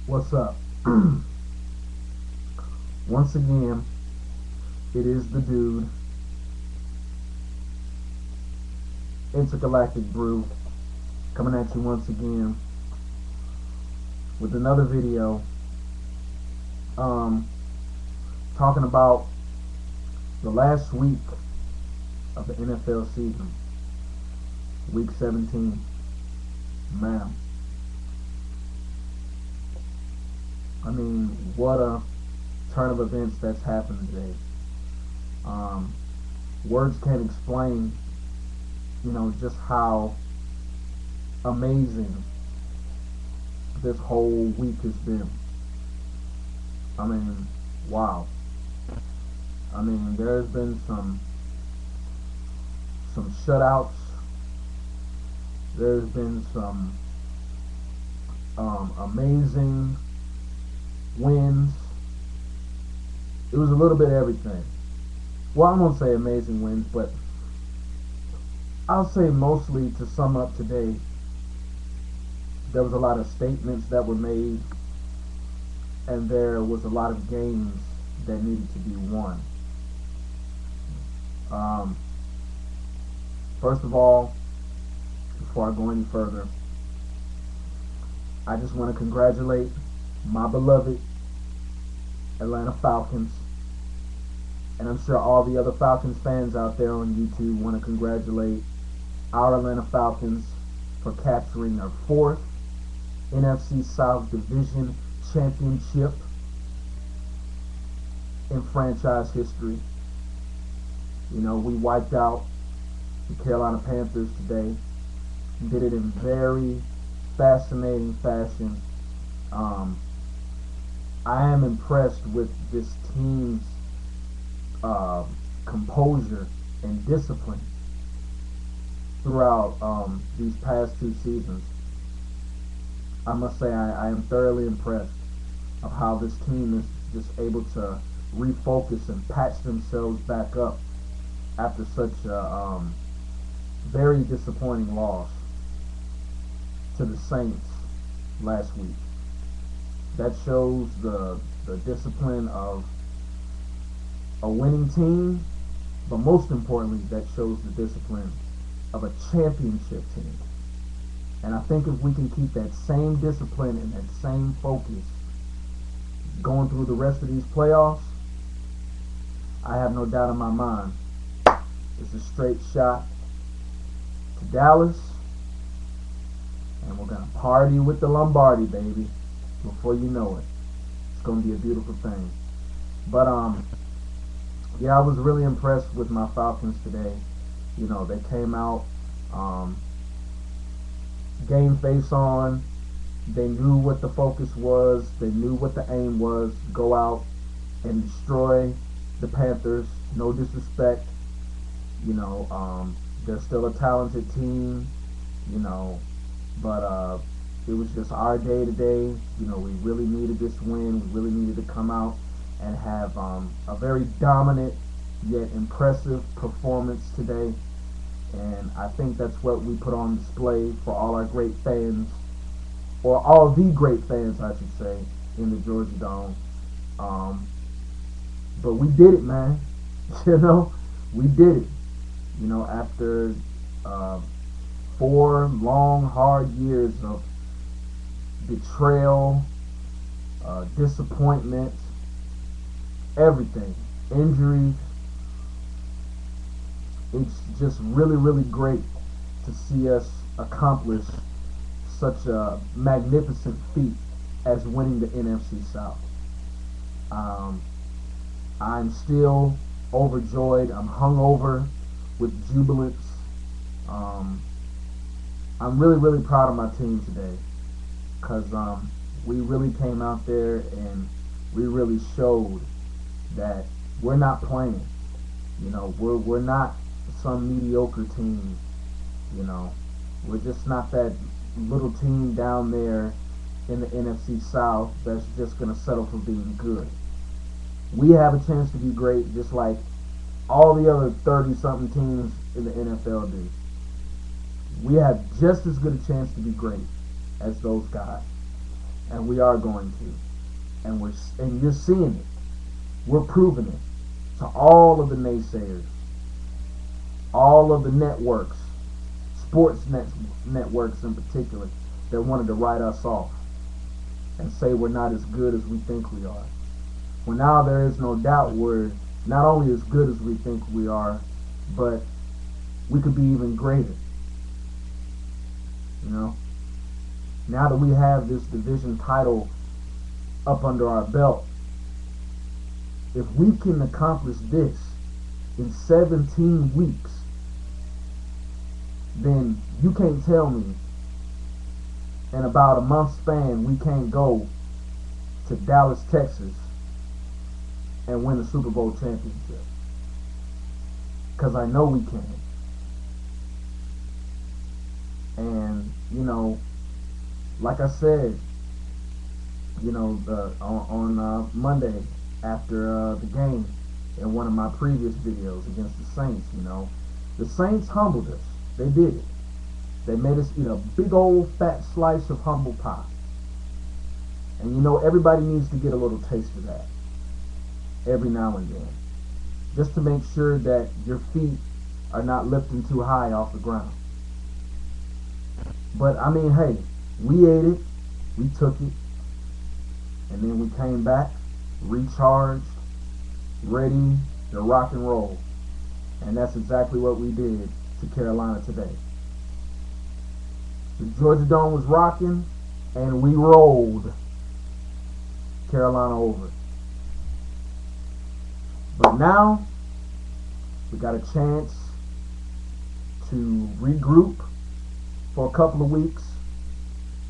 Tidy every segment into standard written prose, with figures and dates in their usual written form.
What's up? Once again, it is the dude, Intergalactic Brew, coming at you once again with another video, um, talking about the last week of the NFL season, week 17. Man, I mean, what a turn of events that's happened today. Words can't explain, just how amazing this whole week has been. I mean, wow. I mean, there's been some shutouts. There's been some amazing wins. It was a little bit of everything. Well, I won't say amazing wins, but I'll say mostly, to sum up today, there was a lot of statements that were made, and there was a lot of games that needed to be won. First of all, before I go any further, I just want to congratulate my beloved Atlanta Falcons, and I'm sure all the other Falcons fans out there on YouTube want to congratulate our Atlanta Falcons for capturing their fourth NFC South Division championship in franchise history. We wiped out the Carolina Panthers today. Did it in very fascinating fashion. I am impressed with this team's composure and discipline throughout these past two seasons. I must say I am thoroughly impressed of how this team is just able to refocus and patch themselves back up after such a very disappointing loss to the Saints last week. That shows the discipline of a winning team, but most importantly, that shows the discipline of a championship team. And I think if we can keep that same discipline and that same focus going through the rest of these playoffs, I have no doubt in my mind it's a straight shot to Dallas, and we're going to party with the Lombardi, baby, before you know it. It's going to be a beautiful thing. But yeah, I was really impressed with my Falcons today. They came out game face on. They knew what the focus was. They knew what the aim was. Go out and destroy the Panthers. No disrespect. They're still a talented team. But it was just our day today. We really needed this win. We really needed to come out and have a very dominant yet impressive performance today. And I think that's what we put on display for all our great fans, or all the great fans, I should say, in the Georgia Dome. But we did it, man. We did it. After 4 long, hard years of betrayal, disappointment, everything, injuries. It's just really, really great to see us accomplish such a magnificent feat as winning the NFC South. I'm still overjoyed. I'm hungover with jubilance. I'm really, really proud of my team today, because we really came out there and we really showed that we're not playing. We're not some mediocre team. We're just not that little team down there in the NFC South that's just going to settle for being good. We have a chance to be great, just like all the other 30-something teams in the NFL do. We have just as good a chance to be great as those guys. and we are going to, and you're seeing it. We're proving it to all of the naysayers, all of the networks, networks in particular, that wanted to write us off and say we're not as good as we think we are. Well, now there is no doubt we're not only as good as we think we are, but we could be even greater. You know, now that we have this division title up under our belt, if we can accomplish this in 17 weeks, then you can't tell me in about a month span we can't go to Dallas, Texas and win the Super Bowl championship. Because I know we can. And, you know, like I said, you know, on Monday after the game in one of my previous videos against the Saints, you know, the Saints humbled us. They did it. They made us eat a big old fat slice of humble pie. And you know, everybody needs to get a little taste of that every now and then, just to make sure that your feet are not lifting too high off the ground. But I mean, hey, we ate it, we took it, and then we came back, recharged, ready to rock and roll. And that's exactly what we did to Carolina today. The Georgia Dome was rocking, and we rolled Carolina over. But now, we got a chance to regroup for a couple of weeks.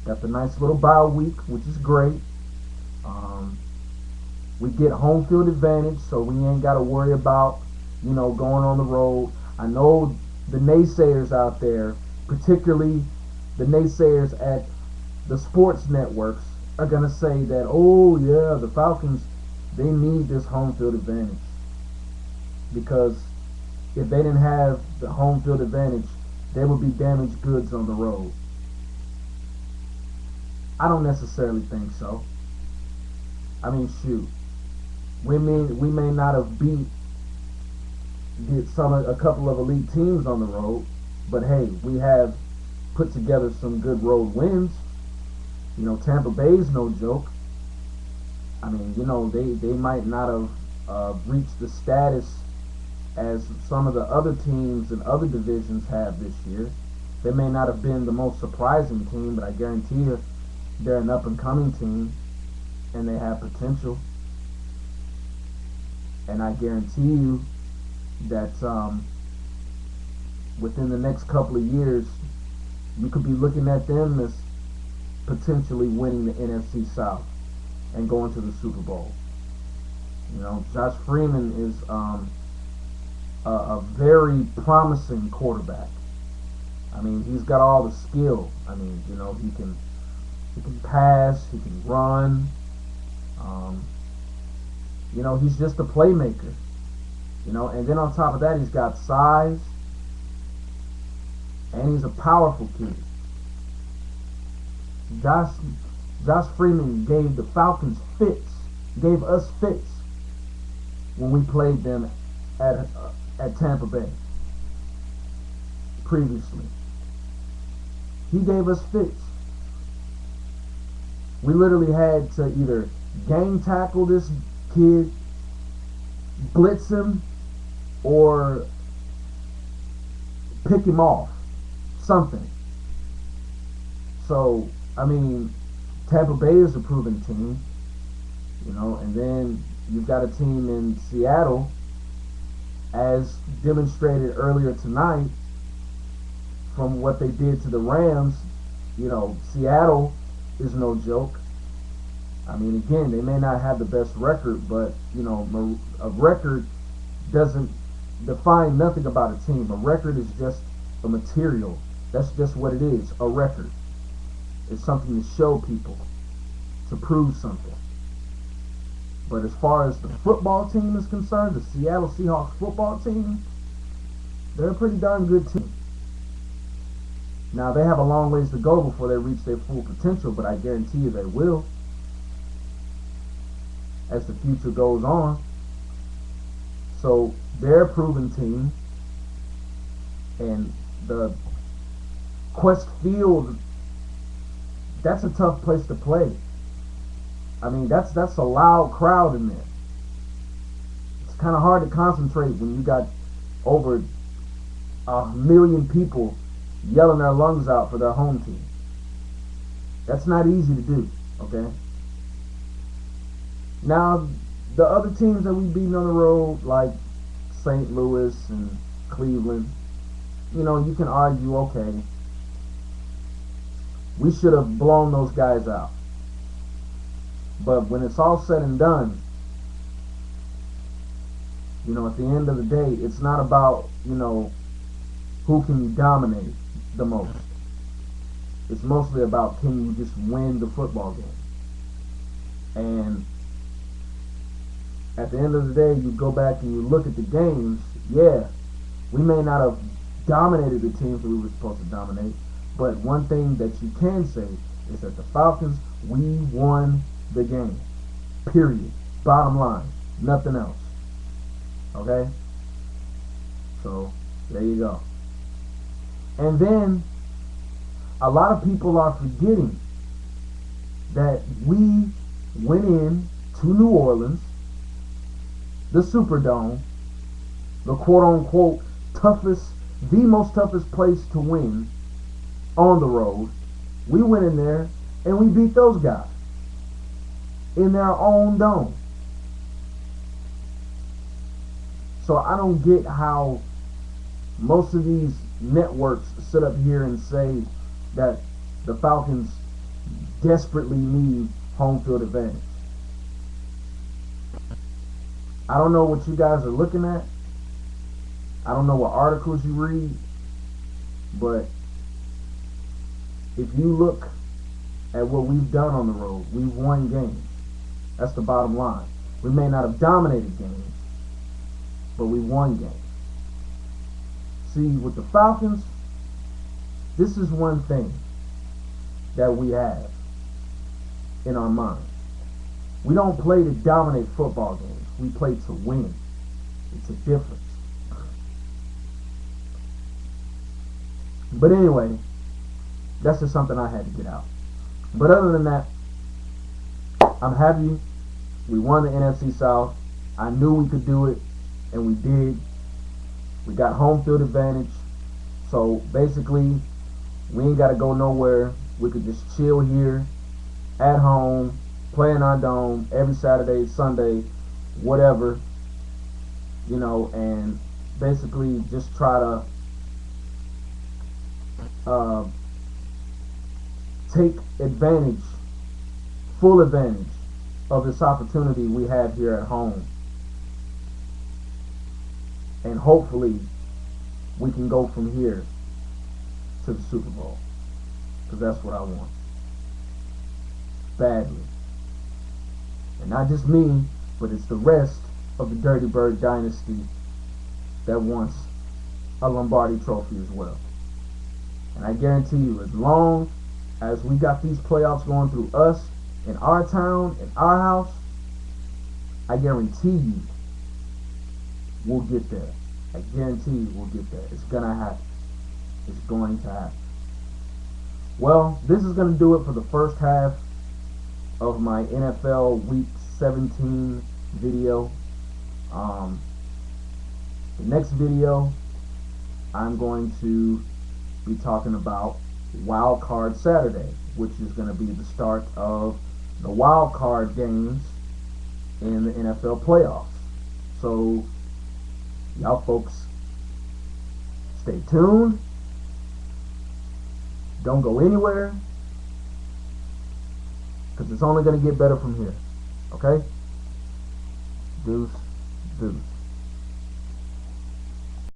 Got the nice little bye week, which is great. We get home field advantage, so we ain't got to worry about, you know, going on the road. I know the naysayers out there, particularly the naysayers at the sports networks, are going to say that, oh yeah, the Falcons, they need this home field advantage. Because if they didn't have the home field advantage, they would be damaged goods on the road. I don't necessarily think so. I mean, shoot. We may not have beat a couple of elite teams on the road, but hey, we have put together some good road wins. You know, Tampa Bay's no joke. I mean, you know, they might not have reached the status as some of the other teams in other divisions have this year. They may not have been the most surprising team, but I guarantee you they're an up-and-coming team, and they have potential. And I guarantee you that within the next couple of years, you could be looking at them as potentially winning the NFC South and going to the Super Bowl. You know, Josh Freeman is a very promising quarterback. I mean, he's got all the skill. I mean, you know, he can pass, he can run. You know, he's just a playmaker. You know, and then on top of that, he's got size, and he's a powerful kid. Josh Freeman gave the Falcons fits, gave us fits when we played them at Tampa Bay previously. He gave us fits. We literally had to either gang tackle this kid, blitz him, or pick him off. Something. So, I mean, Tampa Bay is a proven team, you know, and then you've got a team in Seattle, as demonstrated earlier tonight from what they did to the Rams. You know, Seattle is no joke. I mean, again, they may not have the best record, but, you know, a record doesn't define nothing about a team. A record is just a material. That's just what it is, a record. It's something to show people, to prove something. But as far as the football team is concerned, the Seattle Seahawks football team, they're a pretty darn good team. Now, they have a long ways to go before they reach their full potential, but I guarantee you they will as the future goes on. So they're a proven team, and the Quest Field, that's a tough place to play. I mean, that's a loud crowd in there. It's kind of hard to concentrate when you got over 1 million people yelling their lungs out for their home team. That's not easy to do, okay? Now, the other teams that we beat on the road, like St. Louis and Cleveland, you know, you can argue, okay, we should have blown those guys out. But when it's all said and done, you know, at the end of the day, it's not about, you know, who can you dominate the most. It's mostly about, can you just win the football game? And at the end of the day, you go back and you look at the games, yeah, we may not have dominated the teams that we were supposed to dominate, but one thing that you can say is that the Falcons, we won the game. Period. Bottom line. Nothing else. Okay? So, there you go. And then, a lot of people are forgetting that we went in to New Orleans, the Superdome, the quote-unquote the most toughest place to win on the road. We went in there and we beat those guys in their own dome. So I don't get how most of these networks sit up here and say that the Falcons desperately need home field advantage. I don't know what you guys are looking at. I don't know what articles you read. But if you look at what we've done on the road, we've won games. That's the bottom line. We may not have dominated games, but we won games. See, with the Falcons, this is one thing that we have in our mind. We don't play to dominate football games. We play to win. It's a difference. But anyway, that's just something I had to get out. But other than that, I'm happy we won the NFC South. I knew we could do it, and we did. We got home field advantage. So basically, we ain't got to go nowhere. We could just chill here at home, play in our dome every Saturday, Sunday, whatever, you know, and basically just try to take advantage, full advantage of this opportunity we have here at home. And hopefully we can go from here to the Super Bowl, because that's what I want badly. And not just me, but it's the rest of the Dirty Bird dynasty that wants a Lombardi trophy as well. And I guarantee you, as long as we got these playoffs going through us, in our town, in our house, I guarantee you we'll get there. I guarantee you we'll get there. It's gonna happen. It's going to happen. Well, this is gonna do it for the first half of my NFL Week 17 video. The next video, I'm going to be talking about Wild Card Saturday, which is going to be the start of the wild card games in the NFL playoffs. So, y'all folks, stay tuned. Don't go anywhere, because it's only going to get better from here. Okay? Deuce, deuce.